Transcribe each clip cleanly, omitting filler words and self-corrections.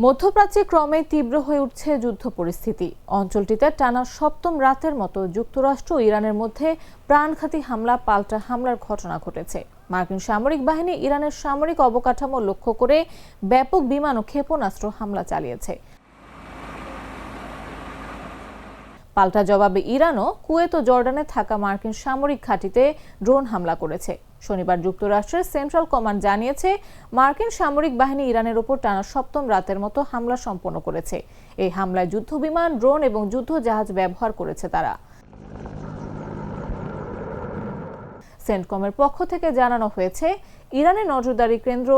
মধ্যপ্রাচ্যে ক্রমে তীব্র হয়ে উঠছে যুদ্ধ পরিস্থিতি। অঞ্চলটিতে টানা সপ্তম রাতের মতো যুক্তরাষ্ট্র ও ইরানের মধ্যে প্রাণঘাতী হামলা পাল্টা হামলার ঘটনা ঘটেছে। মার্কিন সামরিক বাহিনী ইরানের সামরিক অবকাঠামো লক্ষ্য করে ব্যাপক বিমান ও ক্ষেপণাস্ত্র হামলা চালিয়েছে। পাল্টা জবাবে ইরানও কুয়েত ও জর্ডানে থাকা মার্কিন সামরিক ঘাঁটিতে ড্রোন হামলা করেছে। শনিবার যুক্তরাষ্ট্রের সেন্ট্রাল কমান্ড জানিয়েছে, মার্কিন সামরিক বাহিনী ইরানের ওপর টানা সপ্তম রাতের মতো হামলা সম্পন্ন করেছে। এই হামলায় যুদ্ধবিমান, ড্রোন এবং যুদ্ধ জাহাজ ব্যবহার করেছে তারা। সেন্টকমের পক্ষ থেকে জানানো হয়েছে, ইরানের নজরদারি কেন্দ্র,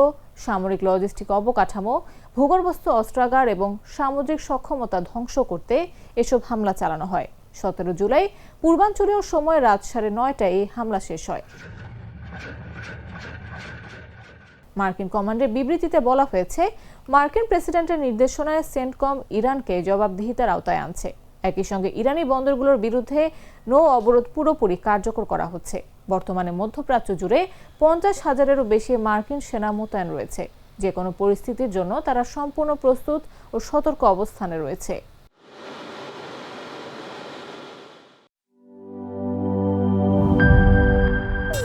সামরিক লজিস্টিক অবকাঠামো, ভূগর্ভস্থ অস্ত্রাগার এবং সামুদ্রিক সক্ষমতা ধ্বংস করতে এসব হামলা চালানো হয়। 17 জুলাই পূর্বাঞ্চলীয় সময় রাত 9:30টায় এই হামলা শেষ হয়। মার্কিন কমান্ডের বিবৃতিতে বলা হয়েছে, মার্কিন প্রেসিডেন্টের নির্দেশনায় সেন্টকম ইরানকে জবাবদিহিতার আওতায় আনছে। একই সঙ্গে ইরানি বন্দরগুলোর বিরুদ্ধে নৌ অবরোধ পুরোপুরি কার্যকর করা হচ্ছে। বর্তমানে মধ্যপ্রাচ্য জুড়ে 50,000-এরও বেশি মার্কিন সেনা মোতায়েন রয়েছে। যে কোনো পরিস্থিতির জন্য তারা সম্পূর্ণ প্রস্তুত ও সতর্ক অবস্থানে রয়েছে।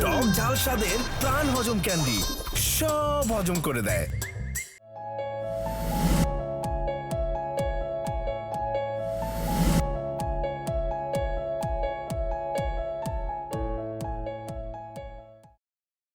টক ঝাল স্বাদের প্রাণ হজম ক্যান্ডি সব হজম করে দেয়।